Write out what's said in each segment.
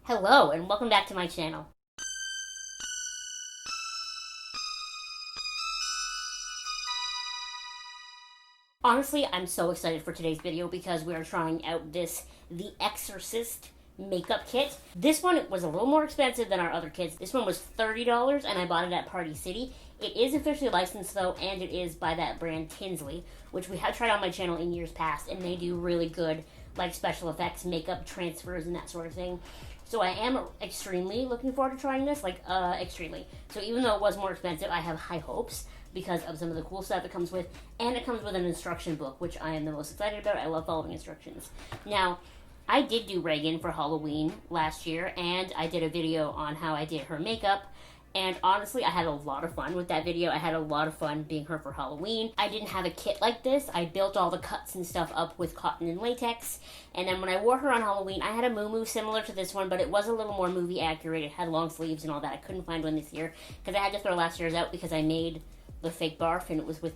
Hello, and welcome back to my channel. Honestly, I'm so excited for today's video because we are trying out the Exorcist Makeup Kit. This one was a little more expensive than our other kits. This one was $30 and I bought it at Party City. It is officially licensed though, and it is by that brand Tinsley, which we have tried on my channel in years past, and they do really good like special effects, makeup transfers, and that sort of thing. So I am extremely looking forward to trying this, extremely. So even though it was more expensive, I have high hopes because of some of the cool stuff it comes with, and it comes with an instruction book, which I am the most excited about. I love following instructions. Now, I did do Regan for Halloween last year, and I did a video on how I did her makeup. And honestly, I had a lot of fun with that video. I had a lot of fun being her for Halloween. I didn't have a kit like this. I built all the cuts and stuff up with cotton and latex. And then when I wore her on Halloween, I had a muumuu similar to this one, but it was a little more movie accurate. It had long sleeves and all that. I couldn't find one this year because I had to throw last year's out because I made the fake barf and it was with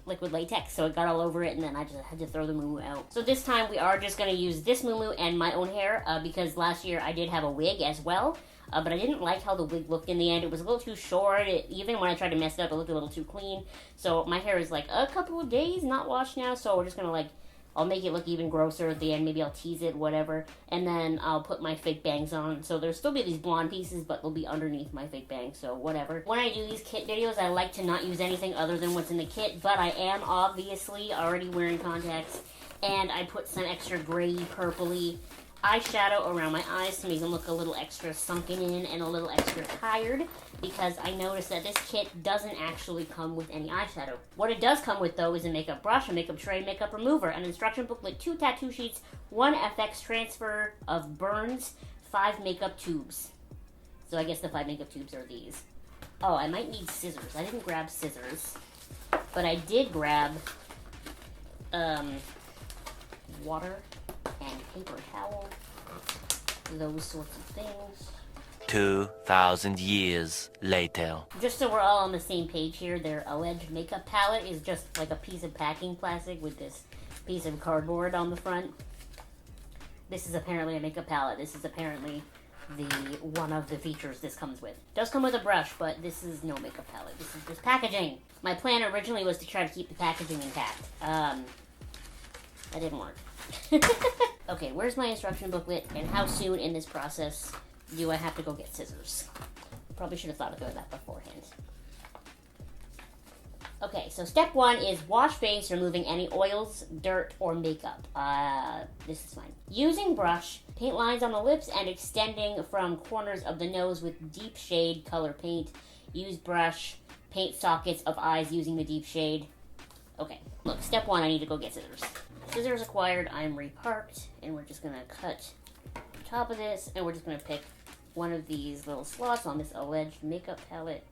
liquid latex, so it got all over it, and then I just had to throw the muumuu out. So this time we are just going to use this muumuu and my own hair because last year I did have a wig as well. But I didn't like how the wig looked in the end. It was a little too short. Even when I tried to mess it up, it looked a little too clean. So my hair is like a couple of days not washed now. So we're just going to I'll make it look even grosser at the end. Maybe I'll tease it, whatever. And then I'll put my fake bangs on. So there'll still be these blonde pieces, but they'll be underneath my fake bangs. So whatever. When I do these kit videos, I like to not use anything other than what's in the kit. But I am obviously already wearing contacts. And I put some extra gray, purpley eyeshadow around my eyes to make them look a little extra sunken in and a little extra tired, because I noticed that this kit doesn't actually come with any eyeshadow. What it does come with though is a makeup brush, a makeup tray, makeup remover, an instruction booklet, 2 tattoo sheets, 1 FX transfer of burns, 5 makeup tubes. So I guess the 5 makeup tubes are these. Oh, I might need scissors. I didn't grab scissors, but I did grab water and paper towel, those sorts of things. 2,000 years later. Just so we're all on the same page here, their alleged makeup palette is just like a piece of packing plastic with this piece of cardboard on the front. This is apparently a makeup palette. This is apparently one of the features this comes with. It does come with a brush, but this is no makeup palette. This is just packaging. My plan originally was to try to keep the packaging intact. That didn't work. Okay, where's my instruction booklet, and how soon in this process do I have to go get scissors? Probably should have thought of doing that beforehand. Okay, so step 1 is wash face, removing any oils, dirt, or makeup. This is fine. Using brush, paint lines on the lips and extending from corners of the nose with deep shade color paint. Use brush, paint sockets of eyes using the deep shade. Okay, look, step 1, I need to go get scissors. Scissors acquired, I'm reparked, and we're just going to cut the top of this, and we're just going to pick one of these little slots on this alleged makeup palette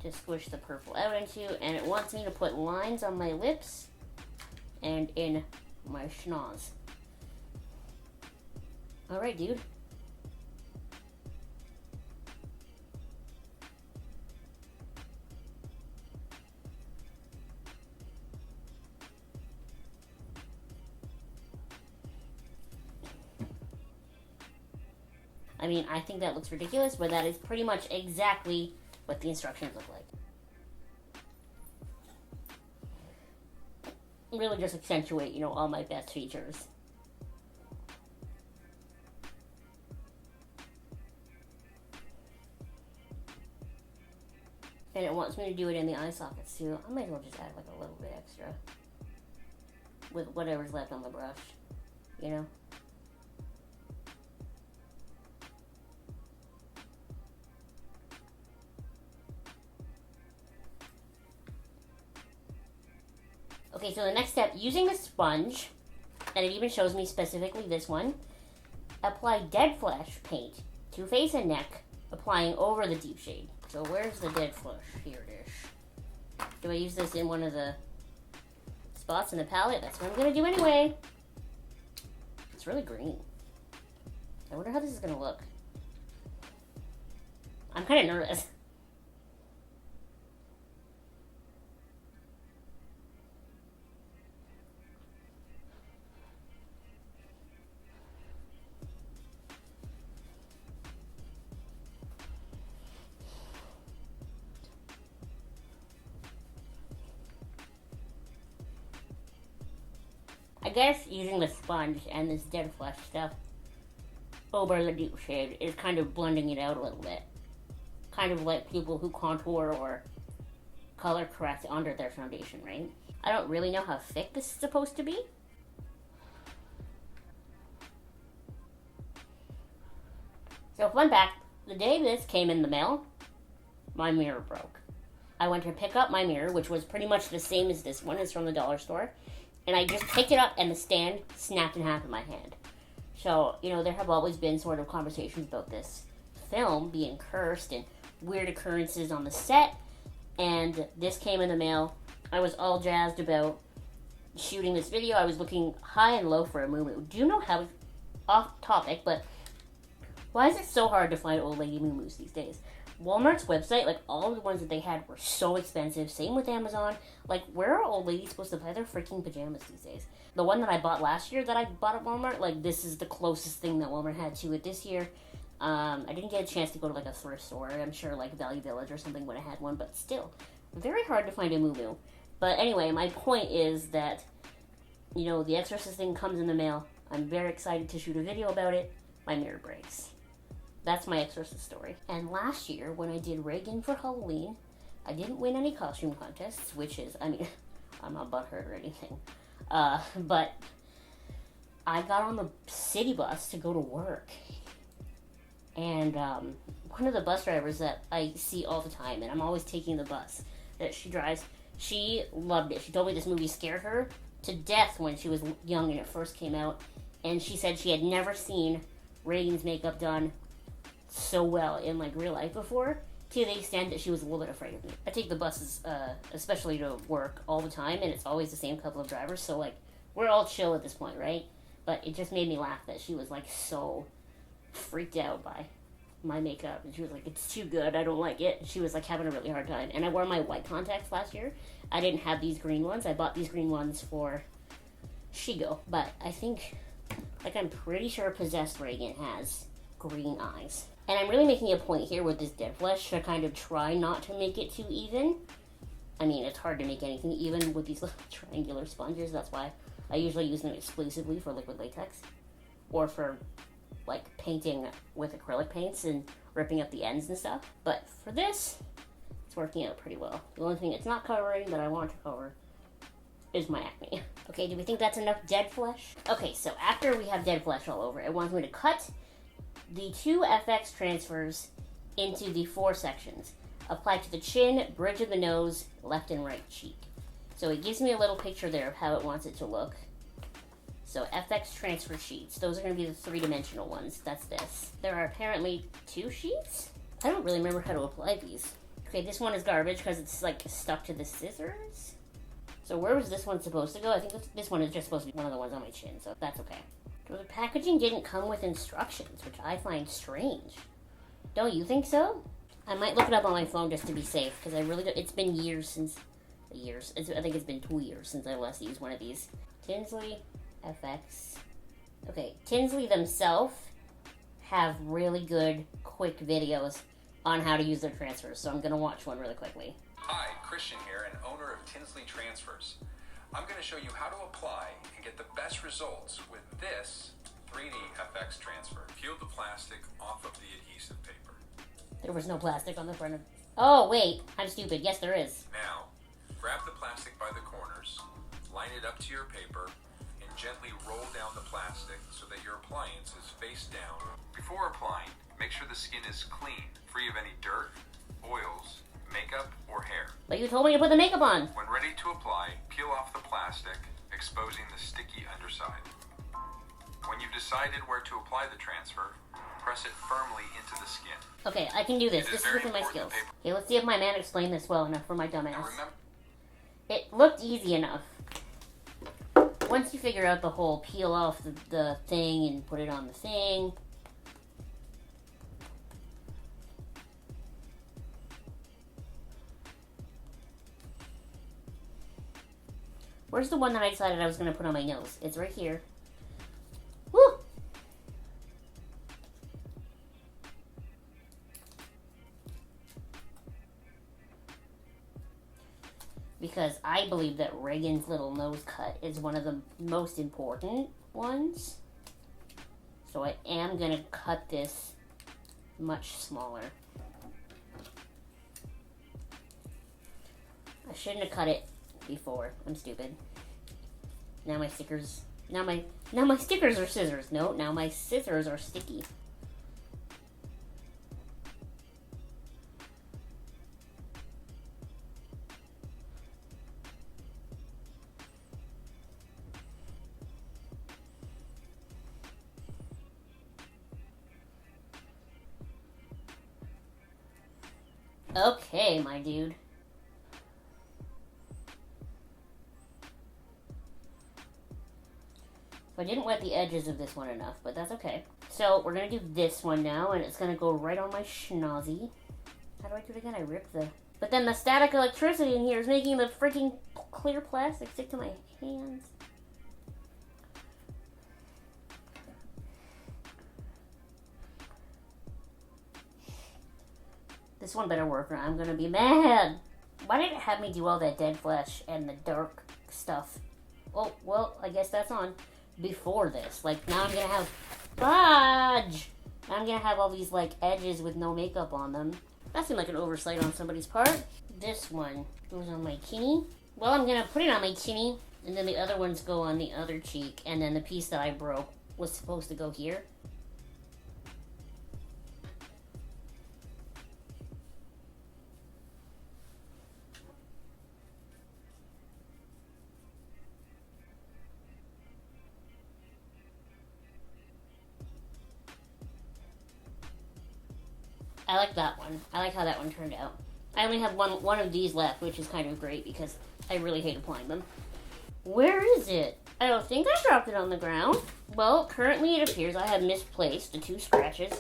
to squish the purple out into, and it wants me to put lines on my lips and in my schnoz. Alright, dude. I mean, I think that looks ridiculous, but that is pretty much exactly what the instructions look like. Really just accentuate, all my best features. And it wants me to do it in the eye sockets too. I might as well just add like a little bit extra with whatever's left on the brush, Okay, so the next step, using the sponge, and it even shows me specifically this one, apply dead flesh paint to face and neck, applying over the deep shade. So where's the dead flesh? Here it is. Do I use this in one of the spots in the palette? That's what I'm going to do anyway. It's really green. I wonder how this is going to look. I'm kind of nervous. I guess using the sponge and this dead flesh stuff over the deep shade is kind of blending it out a little bit. Kind of like people who contour or color correct under their foundation, right? I don't really know how thick this is supposed to be. So fun fact, the day this came in the mail, my mirror broke. I went to pick up my mirror, which was pretty much the same as this one. It's from the dollar store. And I just picked it up and the stand snapped in half in my hand. So, you know, there have always been sort of conversations about this film being cursed and weird occurrences on the set. And this came in the mail. I was all jazzed about shooting this video. I was looking high and low for a moo-moo. Do you know how, off topic, but why is it so hard to find old lady moo-moos these days? Walmart's website, like, all of the ones that they had were so expensive. Same with Amazon. Like, where are old ladies supposed to buy their freaking pajamas these days? The one that I bought last year that I bought at Walmart, like, this is the closest thing that Walmart had to it this year. I didn't get a chance to go to, like, a thrift store. I'm sure, like, Value Village or something would have had one, but still, very hard to find a moo-moo. But anyway, my point is that, you know, the Exorcist thing comes in the mail. I'm very excited to shoot a video about it. My mirror breaks. That's my Exorcist story. And last year, when I did Regan for Halloween, I didn't win any costume contests, which is, I mean, I'm not butthurt or anything. But I got on the city bus to go to work. And one of the bus drivers that I see all the time, and I'm always taking the bus that she drives, she loved it. She told me this movie scared her to death when she was young and it first came out. And she said she had never seen Regan's makeup done so well in, like, real life before, to the extent that she was a little bit afraid of me. I take the buses, especially to work, all the time, and it's always the same couple of drivers, so, like, we're all chill at this point, right? But it just made me laugh that she was, like, so freaked out by my makeup, and she was like, it's too good, I don't like it. She was, like, having a really hard time. And I wore my white contacts last year. I didn't have these green ones. I bought these green ones for Shigo, but I think, like, I'm pretty sure Possessed Regan has green eyes. And I'm really making a point here with this dead flesh to kind of try not to make it too even. I mean, it's hard to make anything even with these little triangular sponges. That's why I usually use them exclusively for liquid latex. Or for, like, painting with acrylic paints and ripping up the ends and stuff. But for this, it's working out pretty well. The only thing it's not covering that I want to cover is my acne. Okay, do we think that's enough dead flesh? Okay, so after we have dead flesh all over, it wants me to cut the 2 FX transfers into the 4 sections. Apply to the chin, bridge of the nose, left and right cheek. So it gives me a little picture there of how it wants it to look. So FX transfer sheets. Those are going to be the 3-dimensional ones. That's this. There are apparently 2 sheets? I don't really remember how to apply these. Okay, this one is garbage because it's, like, stuck to the scissors. So where was this one supposed to go? I think this one is just supposed to be one of the ones on my chin, so that's okay. The packaging didn't come with instructions, which I find strange. Don't you think so? I might look it up on my phone just to be safe, because I really don't, it's been years since, I think it's been 2 years since I last used one of these. Tinsley, FX. Okay, Tinsley themselves have really good, quick videos on how to use their transfers, so I'm going to watch one really quickly. Hi, Christian here, and owner of Tinsley Transfers. I'm going to show you how to apply and get the best results with this 3D FX transfer. Peel the plastic off of the adhesive paper. There was no plastic on the front of... Oh, wait. I'm stupid. Yes, there is. Now, grab the plastic by the corners, line it up to your paper, and gently roll down the plastic so that your appliance is face down. Before applying, make sure the skin is clean, free of any dirt, oils, makeup, or hair. But you told me to put the makeup on. When ready to apply, peel off the plastic, exposing the sticky underside. When you've decided where to apply the transfer, press it firmly into the skin. Okay, I can do this. This is within my skills. Okay, let's see if my man explained this well enough for my dumbass. It looked easy enough. Once you figure out the whole peel off the thing and put it on the thing. Where's the one that I decided I was going to put on my nose? It's right here. Woo! because I believe that Regan's little nose cut is one of the most important ones. So I am going to cut this much smaller. I shouldn't have cut it before. I'm stupid. Now my stickers... Now my stickers are scissors. No, now my scissors are sticky. Okay, my dude. So I didn't wet the edges of this one enough, but that's okay. So we're going to do this one now, and it's going to go right on my schnozy. How do I do it again? I ripped the... But then the static electricity in here is making the freaking clear plastic stick to my hands. This one better work or I'm going to be mad. Why did it have me do all that dead flesh and the dark stuff? Oh, well, I guess that's on. Before this. Like, now I'm gonna have fudge! Now I'm gonna have all these, like, edges with no makeup on them. That seemed like an oversight on somebody's part. This one goes on my chinny. Well, I'm gonna put it on my chinny, and then the other ones go on the other cheek, and then the piece that I broke was supposed to go here. I like that one. I like how that one turned out. I only have one of these left, which is kind of great because I really hate applying them. Where is it? I don't think I dropped it on the ground. Well, currently it appears I have misplaced the 2 scratches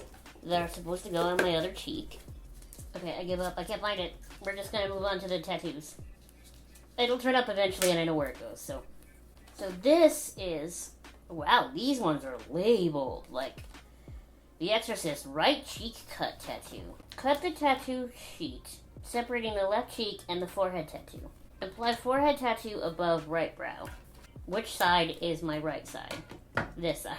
that are supposed to go on my other cheek. Okay, I give up. I can't find it. We're just going to move on to the tattoos. It'll turn up eventually and I know where it goes, so this is... Wow, these ones are labeled. Like... The Exorcist right cheek cut tattoo. Cut the tattoo sheet, separating the left cheek and the forehead tattoo. Apply forehead tattoo above right brow. Which side is my right side? This side.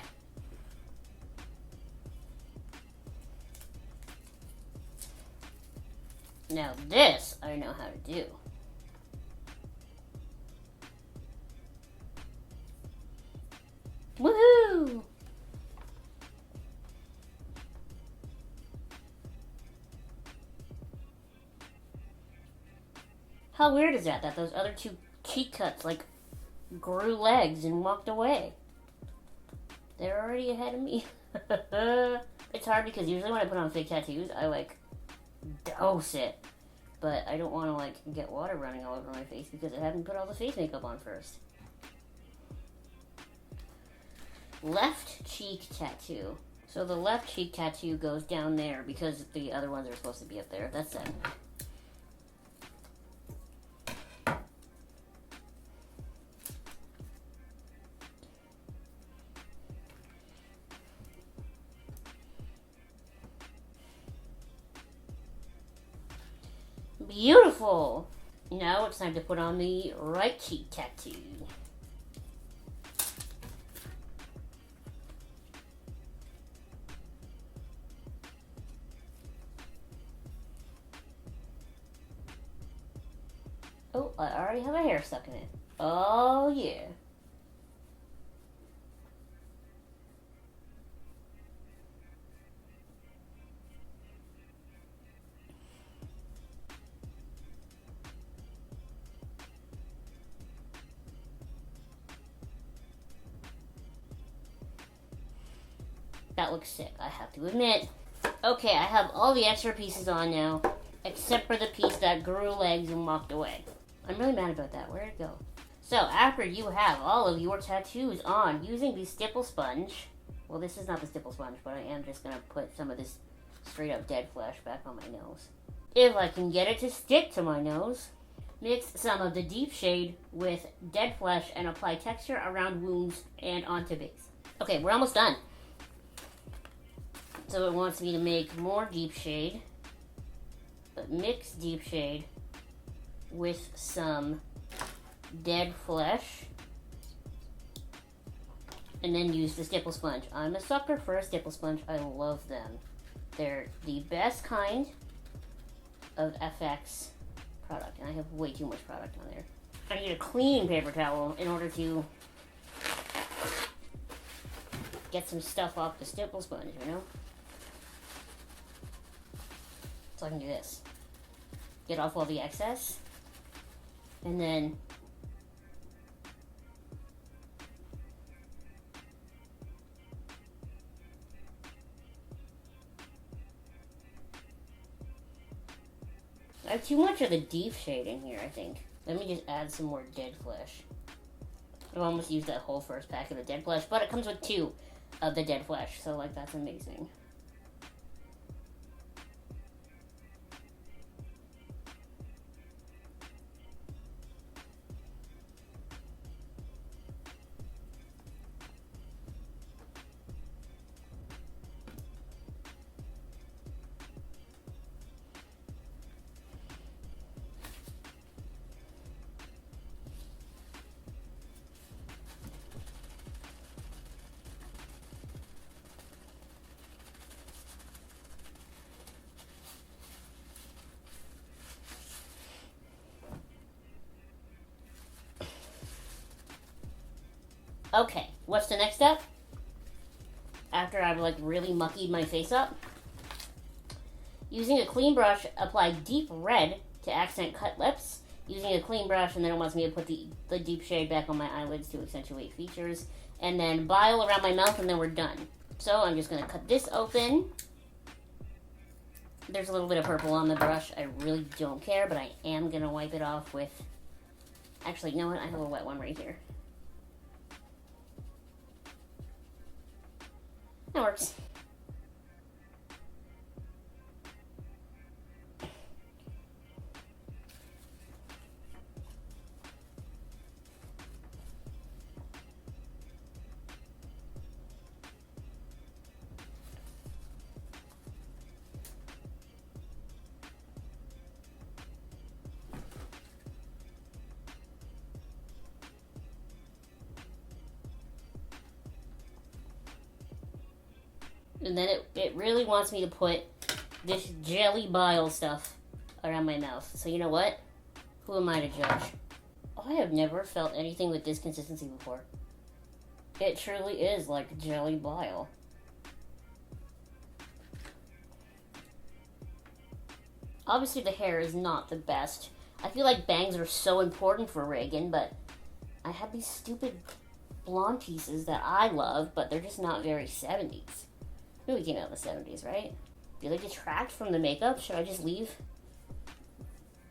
Now this I know how to do. Woohoo! How weird is that those other 2 cheek cuts, like, grew legs and walked away? They're already ahead of me. It's hard because usually when I put on fake tattoos, I, like, dose it. But I don't want to, like, get water running all over my face because I haven't put all the face makeup on first. Left cheek tattoo. So the left cheek tattoo goes down there because the other ones are supposed to be up there. That's it. Beautiful! Now it's time to put on the right cheek tattoo. Oh, I already have a hair stuck in it. Oh, yeah. That looks sick, I have to admit. Okay, I have all the extra pieces on now, except for the piece that grew legs and walked away. I'm really mad about that. Where'd it go? So, after you have all of your tattoos on using the stipple sponge, well, this is not the stipple sponge, but I am just going to put some of this straight up dead flesh back on my nose. If I can get it to stick to my nose. Mix some of the deep shade with dead flesh and apply texture around wounds and onto base. Okay, we're almost done. So it wants me to make more deep shade, but mix deep shade with some dead flesh, and then use the stipple sponge. I'm a sucker for a stipple sponge. I love them. They're the best kind of FX product, and I have way too much product on there. I need a clean paper towel in order to get some stuff off the stipple sponge, you know? So I can do this. Get off all the excess, and then I have too much of the deep shade in here, I think. Let me just add some more dead flesh. I've almost used that whole first pack of the dead flesh, but it comes with 2 of the dead flesh, so like that's amazing. Okay, what's the next step? After I've like really muckied my face up, using a clean brush, apply deep red to accent cut lips. Using a clean brush, and then it wants me to put the deep shade back on my eyelids to accentuate features. And then bile around my mouth, and then we're done. So I'm just going to cut this open. There's a little bit of purple on the brush. I really don't care, but I am going to wipe it off with... Actually, you know what? I have a wet one right here. That works. And then it really wants me to put this jelly bile stuff around my mouth. So you know what? Who am I to judge? I have never felt anything with this consistency before. It truly is like jelly bile. Obviously the hair is not the best. I feel like bangs are so important for Regan, but I have these stupid blonde pieces that I love, but they're just not very 70s. We came out in the 70s, right? Do they detract from the makeup? Should I just leave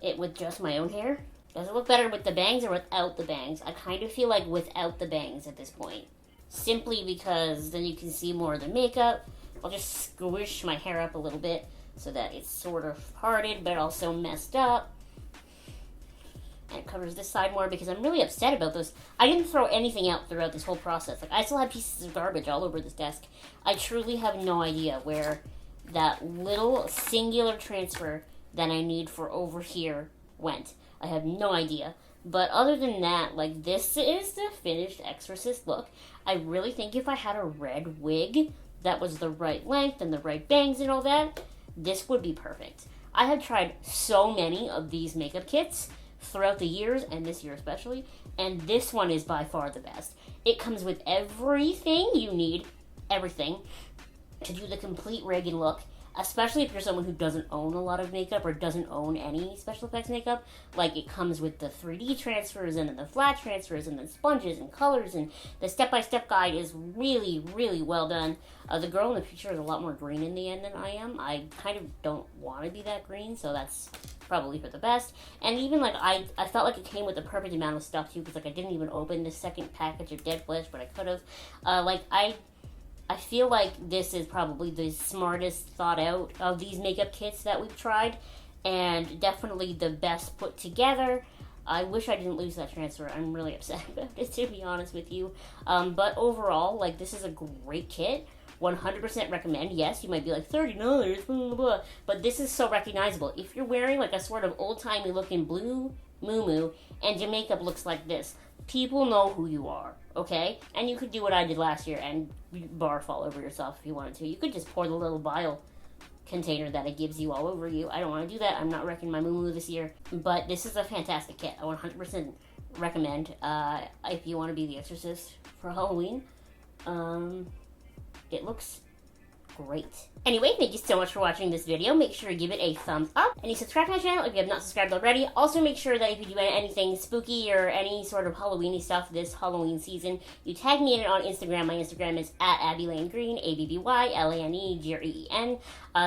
it with just my own hair? Does it look better with the bangs or without the bangs? I kind of feel like without the bangs at this point. Simply because then you can see more of the makeup. I'll just squish my hair up a little bit so that it's sort of parted but also messed up. And it covers this side more because I'm really upset about this. I didn't throw anything out throughout this whole process. Like, I still have pieces of garbage all over this desk. I truly have no idea where that little singular transfer that I need for over here went. I have no idea. But other than that, like, this is the finished Exorcist look. I really think if I had a red wig that was the right length and the right bangs and all that, this would be perfect. I have tried so many of these makeup kits throughout the years, and this year especially, and this one is by far the best. It comes with everything you need, everything, to do the complete Regan look, especially if you're someone who doesn't own a lot of makeup or doesn't own any special effects makeup. Like, it comes with the 3D transfers and then the flat transfers and then sponges and colors, and the step-by-step guide is really, really well done. The girl in the picture is a lot more green in the end than I am. I kind of don't want to be that green, so that's probably for the best. And even, like, I felt like it came with the perfect amount of stuff, too, because, like, I didn't even open the second package of dead flesh, but I could have. I feel like this is probably the smartest thought out of these makeup kits that we've tried, and definitely the best put together. I wish I didn't lose that transfer. I'm really upset about it, to be honest with you. But overall, like, this is a great kit. 100% recommend. Yes, you might be like, $30, blah, blah, blah, but this is so recognizable. If you're wearing like a sort of old-timey looking blue moo and your makeup looks like this, people know who you are, okay? And you could do what I did last year and barf all over yourself if you wanted to. You could just pour the little vial container that it gives you all over you. I don't want to do that. I'm not wrecking my moo this year. But this is a fantastic kit. I 100% recommend if you want to be the Exorcist for Halloween. It looks great. Anyway, thank you so much for watching this video. Make sure to give it a thumbs up. And you subscribe to my channel if you have not subscribed already. Also make sure that if you do anything spooky or any sort of Halloween-y stuff this Halloween season, you tag me in it on Instagram. My Instagram is @AbbyLaneGreen, ABBYLANEGREEN,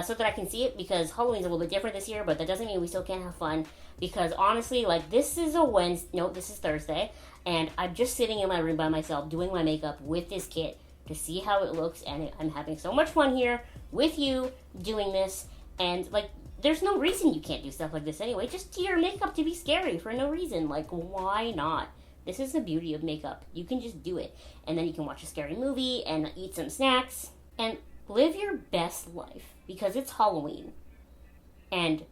so that I can see it, because Halloween's a little bit different this year, but that doesn't mean we still can't have fun. Because honestly, like, this is this is Thursday, and I'm just sitting in my room by myself doing my makeup with this kit to see how it looks, and I'm having so much fun here with you doing this, and like, there's no reason you can't do stuff like this anyway. Just do your makeup to be scary for no reason. Like, why not? This is the beauty of makeup. You can just do it, and then you can watch a scary movie and eat some snacks and live your best life, because it's Halloween and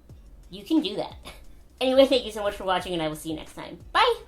you can do that. Anyway, thank you so much for watching, and I will see you next time. Bye!